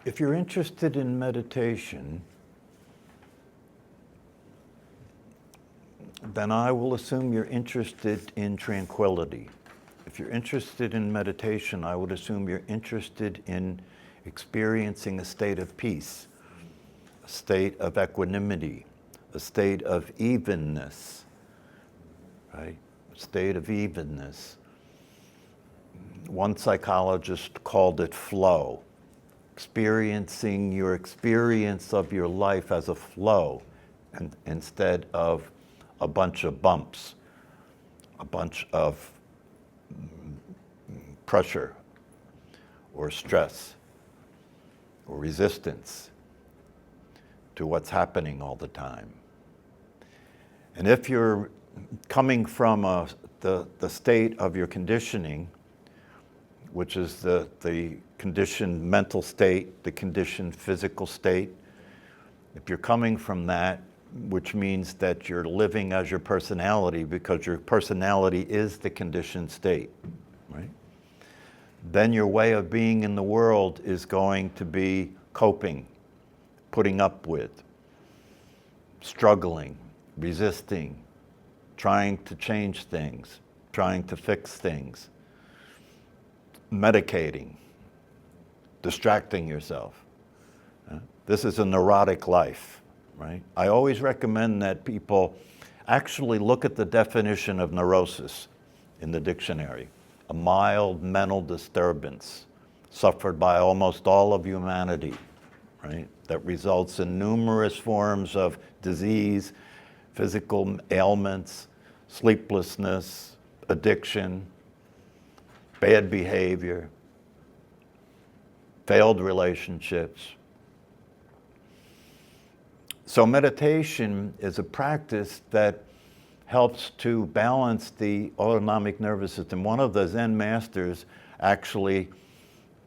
If you're interested in meditation, then I will assume you're interested in tranquility. If you're interested in meditation, I would assume you're interested in experiencing a state of peace, a state of equanimity, a state of evenness, right? A state of evenness. One psychologist called it flow, experiencing your experience of your life as a flow instead of a bunch of bumps, a bunch of pressure or stress or resistance to what's happening all the time. And if you're coming from the state of your conditioning, which is the conditioned mental state, the conditioned physical state, if you're coming from that, which means that you're living as your personality because your personality is the conditioned state, right? Then your way of being in the world is going to be coping, putting up with, struggling, resisting, trying to change things, trying to fix things, medicating, distracting yourself. This is a neurotic life, right? I always recommend that people actually look at the definition of neurosis in the dictionary. A mild mental disturbance suffered by almost all of humanity, right? That results in numerous forms of disease, physical ailments, sleeplessness, addiction, bad behavior, failed relationships. So meditation is a practice that helps to balance the autonomic nervous system. One of the Zen masters actually,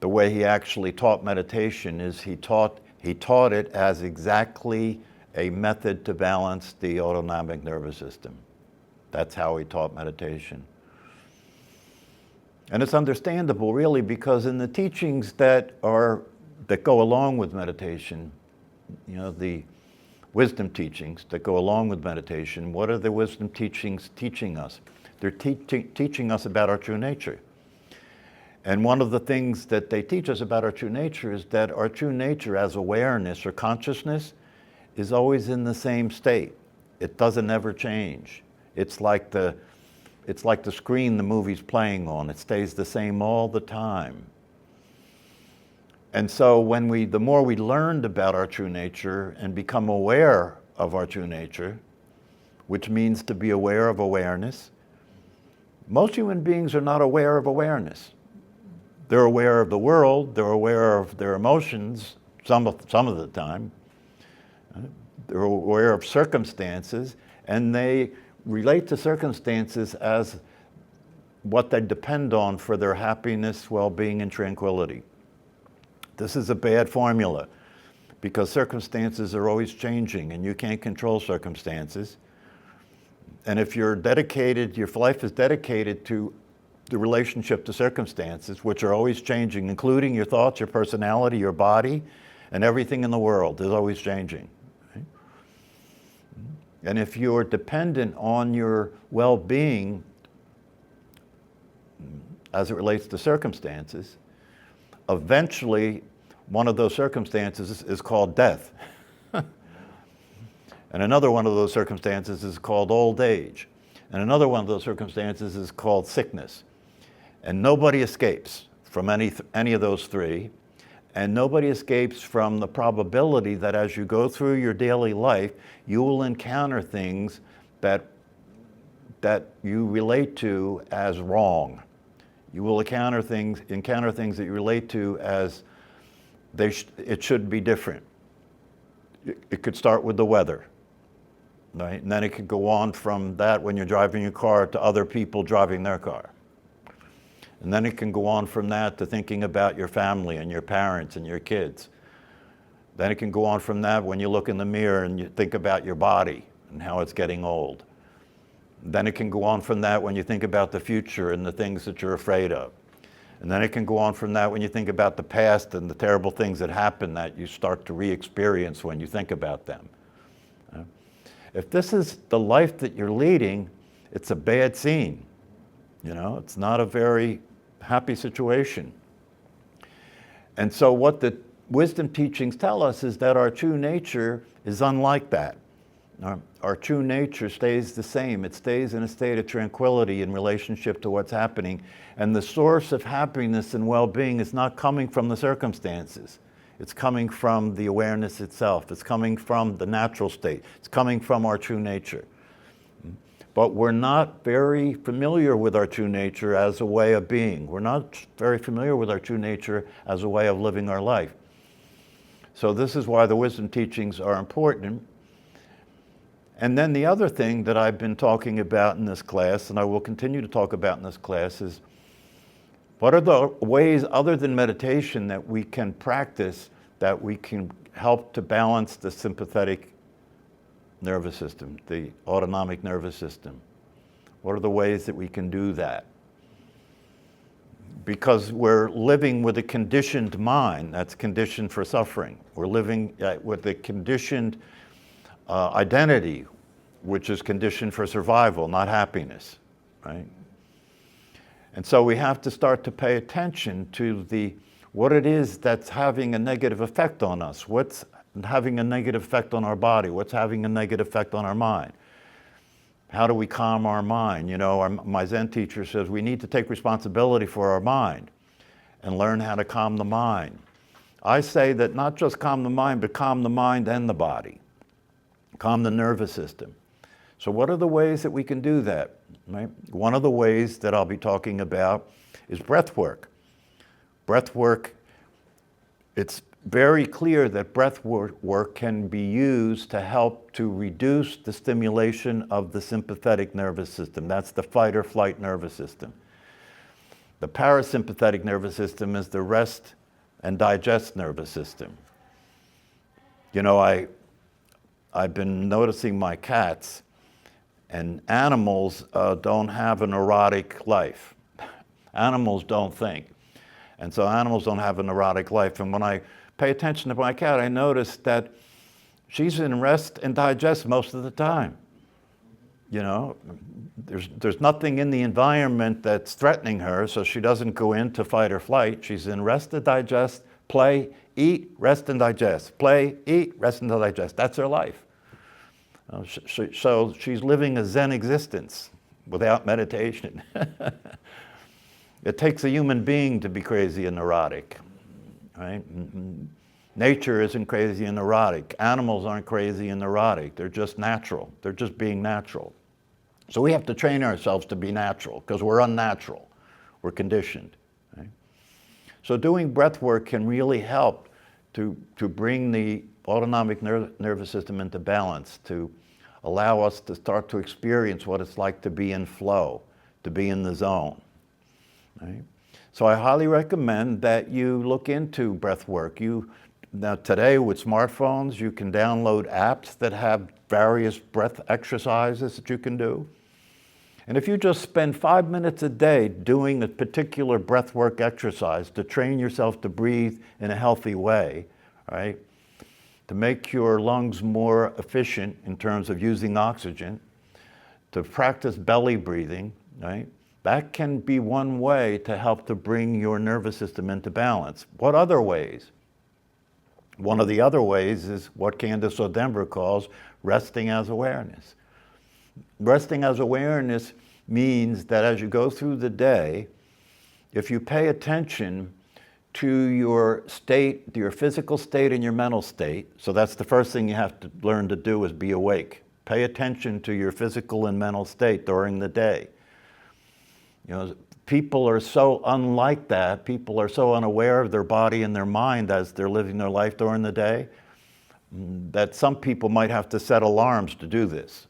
the way he actually taught meditation is he taught it as exactly a method to balance the autonomic nervous system. That's how he taught meditation. And it's understandable, really, because in the teachings that go along with meditation, you know, the wisdom teachings that go along with meditation, what are the wisdom teachings teaching us? They're teaching us about our true nature. And one of the things that they teach us about our true nature is that our true nature as awareness or consciousness is always in the same state. It doesn't ever change. It's like the screen the movie's playing on. It stays the same all the time. And so the more we learned about our true nature and become aware of our true nature, which means to be aware of awareness, most human beings are not aware of awareness. They're aware of the world, they're aware of their emotions some of the time, they're aware of circumstances, and they relate to circumstances as what they depend on for their happiness, well-being, and tranquility. This is a bad formula because circumstances are always changing and you can't control circumstances. And if you're dedicated, your life is dedicated to the relationship to circumstances, which are always changing, including your thoughts, your personality, your body, and everything in the world is always changing. Right? And if you're dependent on your well-being as it relates to circumstances, eventually one of those circumstances is called death. And another one of those circumstances is called old age. And another one of those circumstances is called sickness. And nobody escapes from any of those three. And nobody escapes from the probability that as you go through your daily life, you will encounter things that you relate to as wrong. You will encounter things that you relate to as it should be different. It could start with the weather, right? And then it could go on from that when you're driving your car to other people driving their car. And then it can go on from that to thinking about your family and your parents and your kids. Then it can go on from that when you look in the mirror and you think about your body and how it's getting old. Then it can go on from that when you think about the future and the things that you're afraid of. And then it can go on from that when you think about the past and the terrible things that happen that you start to re-experience when you think about them. If this is the life that you're leading, it's a bad scene. It's not a very happy situation. And so what the wisdom teachings tell us is that our true nature is unlike that. Our true nature stays the same. It stays in a state of tranquility in relationship to what's happening. And the source of happiness and well-being is not coming from the circumstances. It's coming from the awareness itself. It's coming from the natural state. It's coming from our true nature. But we're not very familiar with our true nature as a way of being. We're not very familiar with our true nature as a way of living our life. So this is why the wisdom teachings are important. And then the other thing that I've been talking about in this class, and I will continue to talk about in this class, is what are the ways other than meditation that we can practice that we can help to balance the sympathetic nervous system, the autonomic nervous system? What are the ways that we can do that? Because we're living with a conditioned mind that's conditioned for suffering. We're living with a conditioned identity, which is conditioned for survival, not happiness, right? And so we have to start to pay attention to what it is that's having a negative effect on us. What's having a negative effect on our body? What's having a negative effect on our mind? How do we calm our mind? My Zen teacher says we need to take responsibility for our mind and learn how to calm the mind. I say that not just calm the mind, but calm the mind and the body. Calm the nervous system. So what are the ways that we can do that? Right? One of the ways that I'll be talking about is breath work. Breath work, it's very clear that breath work can be used to help to reduce the stimulation of the sympathetic nervous system. That's the fight or flight nervous system. The parasympathetic nervous system is the rest and digest nervous system. I've been noticing my cats, and animals don't have a neurotic life. Animals don't think. And so animals don't have a neurotic life. And when I pay attention to my cat, I notice that she's in rest and digest most of the time. There's nothing in the environment that's threatening her, so she doesn't go into fight or flight. She's in rest and digest, play, eat, rest and digest. Play, eat, rest and digest. That's her life. So she's living a Zen existence without meditation. It takes a human being to be crazy and neurotic, right? Nature isn't crazy and neurotic. Animals aren't crazy and neurotic. They're just natural. They're just being natural. So we have to train ourselves to be natural because we're unnatural. We're conditioned. Right? So doing breath work can really help to bring the autonomic nervous system into balance, to allow us to start to experience what it's like to be in flow, to be in the zone. Right? So I highly recommend that you look into breath work. Now today with smartphones, you can download apps that have various breath exercises that you can do. And if you just spend 5 minutes a day doing a particular breath work exercise to train yourself to breathe in a healthy way, right? To make your lungs more efficient in terms of using oxygen, to practice belly breathing, right? That can be one way to help to bring your nervous system into balance. What other ways? One of the other ways is what Candace O'Denver calls resting as awareness. Resting as awareness means that as you go through the day, if you pay attention to your state, your physical state and your mental state, so that's the first thing you have to learn to do is be awake. Pay attention to your physical and mental state during the day. People are so unlike that. People are so unaware of their body and their mind as they're living their life during the day that some people might have to set alarms to do this.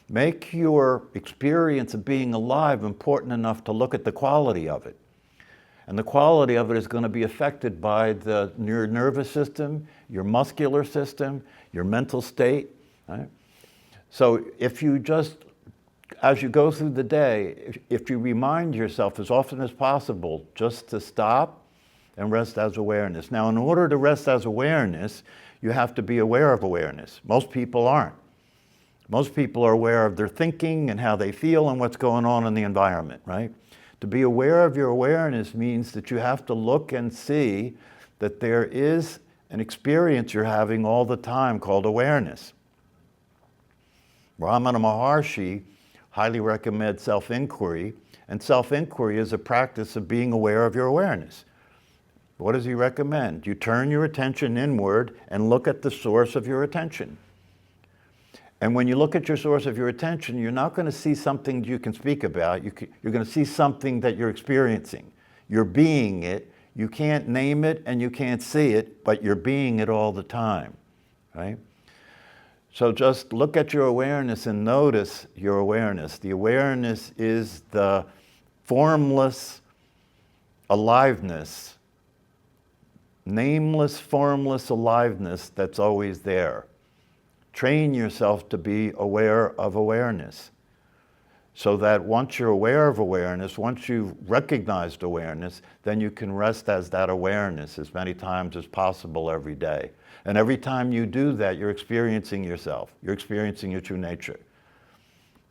Make your experience of being alive important enough to look at the quality of it. And the quality of it is going to be affected by your nervous system, your muscular system, your mental state. Right? So if you just as you go through the day, if you remind yourself as often as possible just to stop and rest as awareness. Now, in order to rest as awareness, you have to be aware of awareness. Most people aren't. Most people are aware of their thinking and how they feel and what's going on in the environment, right? To be aware of your awareness means that you have to look and see that there is an experience you're having all the time called awareness. Ramana Maharshi highly recommends self-inquiry, and self-inquiry is a practice of being aware of your awareness. What does he recommend? You turn your attention inward and look at the source of your attention. And when you look at your source of your attention, you're not going to see something you can speak about. You're going to see something that you're experiencing. You're being it. You can't name it and you can't see it, but you're being it all the time, right? So just look at your awareness and notice your awareness. The awareness is the formless aliveness, nameless, formless aliveness that's always there. Train yourself to be aware of awareness so that once you're aware of awareness, once you've recognized awareness, then you can rest as that awareness as many times as possible every day. And every time you do that, you're experiencing yourself. You're experiencing your true nature.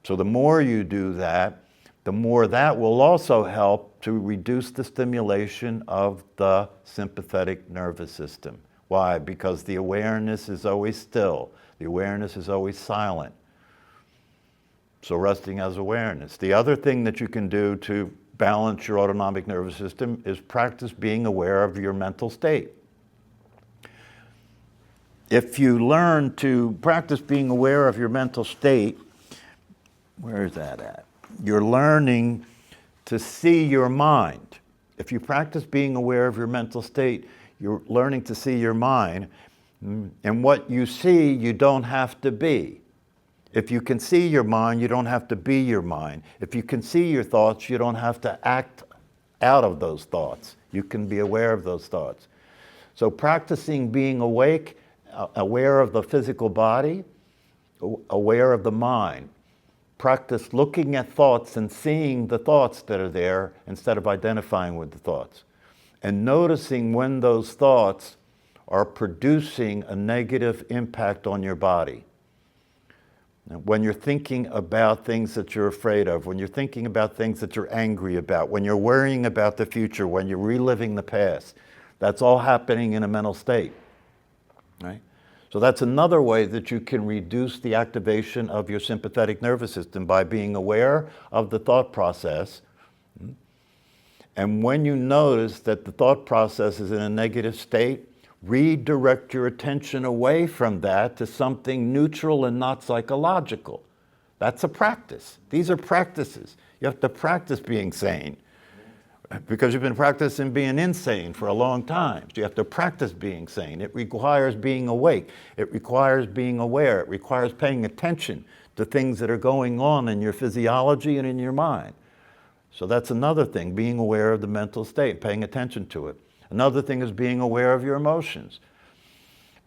So the more you do that, the more that will also help to reduce the stimulation of the sympathetic nervous system. Why? Because the awareness is always still. The awareness is always silent. So resting as awareness. The other thing that you can do to balance your autonomic nervous system is practice being aware of your mental state. If you learn to practice being aware of your mental state, where is that at? You're learning to see your mind. If you practice being aware of your mental state, you're learning to see your mind. And what you see, you don't have to be. If you can see your mind, you don't have to be your mind. If you can see your thoughts, you don't have to act out of those thoughts. You can be aware of those thoughts. So practicing being awake, aware of the physical body, aware of the mind. Practice looking at thoughts and seeing the thoughts that are there instead of identifying with the thoughts. And noticing when those thoughts are producing a negative impact on your body. When you're thinking about things that you're afraid of, when you're thinking about things that you're angry about, when you're worrying about the future, when you're reliving the past, that's all happening in a mental state, right? So that's another way that you can reduce the activation of your sympathetic nervous system by being aware of the thought process. And when you notice that the thought process is in a negative state, redirect your attention away from that to something neutral and not psychological. That's a practice. These are practices. You have to practice being sane because you've been practicing being insane for a long time. So you have to practice being sane. It requires being awake. It requires being aware. It requires paying attention to things that are going on in your physiology and in your mind. So that's another thing, being aware of the mental state, paying attention to it. Another thing is being aware of your emotions.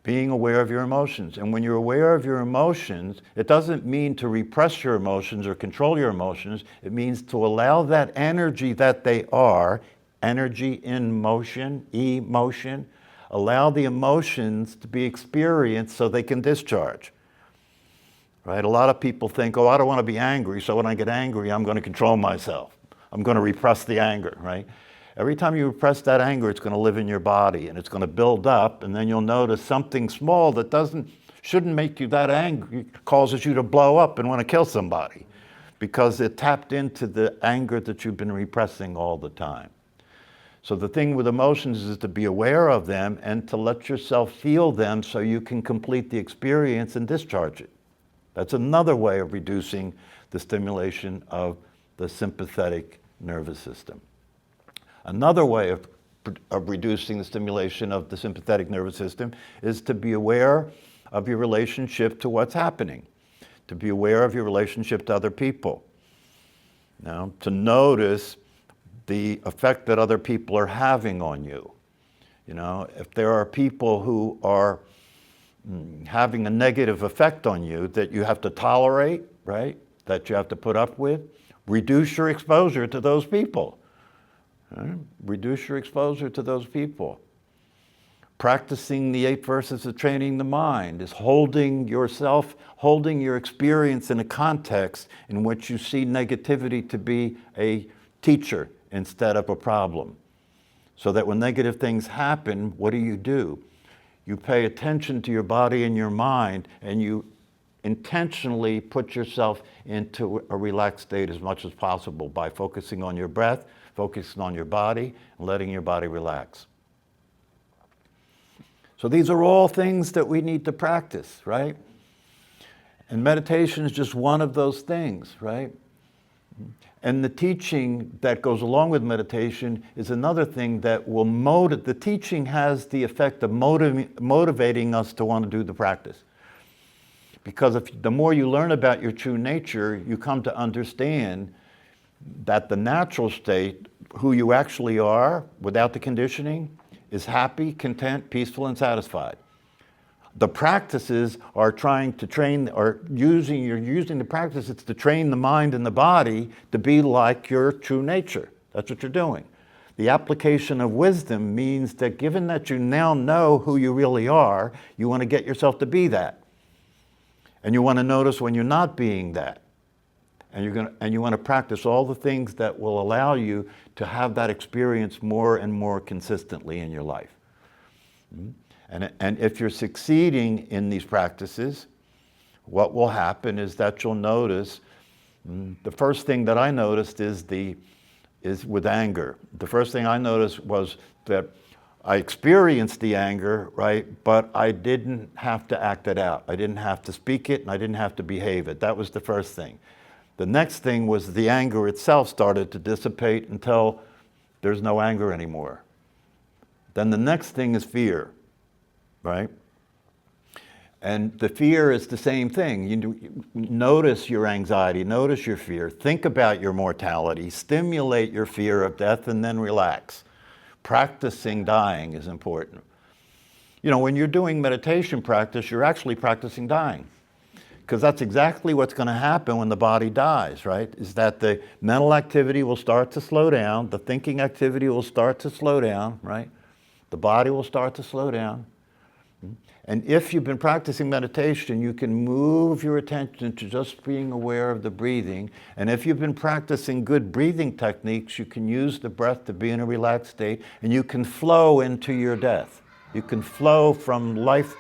Being aware of your emotions. And when you're aware of your emotions, it doesn't mean to repress your emotions or control your emotions. It means to allow that energy that they are, energy in motion, emotion, allow the emotions to be experienced so they can discharge. Right? A lot of people think, oh, I don't want to be angry, so when I get angry, I'm going to control myself. I'm going to repress the anger, right? Every time you repress that anger, it's going to live in your body and it's going to build up, and then you'll notice something small that shouldn't make you that angry causes you to blow up and want to kill somebody because it tapped into the anger that you've been repressing all the time. So the thing with emotions is to be aware of them and to let yourself feel them so you can complete the experience and discharge it. That's another way of reducing the stimulation of the sympathetic nervous system. Another way of reducing the stimulation of the sympathetic nervous system is to be aware of your relationship to what's happening, to be aware of your relationship to other people. Now, to notice the effect that other people are having on you. You know, if there are people who are having a negative effect on you that you have to tolerate, right? that you have to put up with, reduce your exposure to those people. Right? Reduce your exposure to those people. Practicing the 8 verses of training the mind is holding your experience in a context in which you see negativity to be a teacher instead of a problem. So that when negative things happen, what do? You pay attention to your body and your mind, and you intentionally put yourself into a relaxed state as much as possible by focusing on your breath, focusing on your body, and letting your body relax. So these are all things that we need to practice, right? And meditation is just one of those things, right? And the teaching that goes along with meditation is another thing that will the teaching has the effect of motivating us to want to do the practice. Because the more you learn about your true nature, you come to understand that the natural state, who you actually are without the conditioning, is happy, content, peaceful, and satisfied. The practices are trying to train, you're using the practices to train the mind and the body to be like your true nature. That's what you're doing. The application of wisdom means that given that you now know who you really are, you want to get yourself to be that. And you want to notice when you're not being that. And you want to practice all the things that will allow you to have that experience more and more consistently in your life. And if you're succeeding in these practices, what will happen is that you'll notice, the first thing that I noticed is with anger. The first thing I noticed was that I experienced the anger, right? But I didn't have to act it out. I didn't have to speak it, and I didn't have to behave it. That was the first thing. The next thing was the anger itself started to dissipate until there's no anger anymore. Then the next thing is fear, right? And the fear is the same thing. You notice your anxiety, notice your fear, think about your mortality, stimulate your fear of death, and then relax. Practicing dying is important. You know, when you're doing meditation practice, you're actually practicing dying. Because that's exactly what's going to happen when the body dies, right? Is that the mental activity will start to slow down, the thinking activity will start to slow down, right? The body will start to slow down. And if you've been practicing meditation, you can move your attention to just being aware of the breathing. And if you've been practicing good breathing techniques, you can use the breath to be in a relaxed state, and you can flow into your death. You can flow from life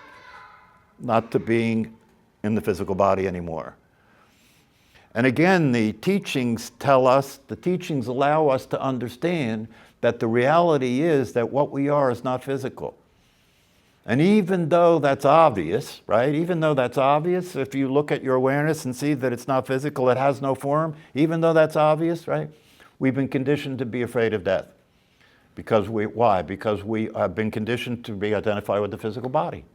not to being in the physical body anymore. And again, the teachings allow us to understand that the reality is that what we are is not physical. And even though that's obvious, right? Even though that's obvious, if you look at your awareness and see that it's not physical, it has no form, even though that's obvious, right? We've been conditioned to be afraid of death. Why? Because we have been conditioned to be identified with the physical body.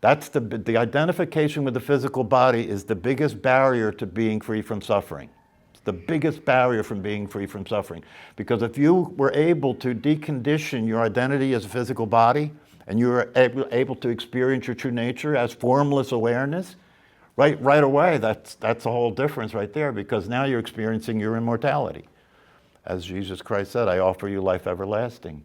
That's the identification with the physical body is the biggest barrier to being free from suffering. It's the biggest barrier from being free from suffering. Because if you were able to decondition your identity as a physical body, and you were able to experience your true nature as formless awareness, right away, that's a whole difference right there, because now you're experiencing your immortality. As Jesus Christ said, I offer you life everlasting.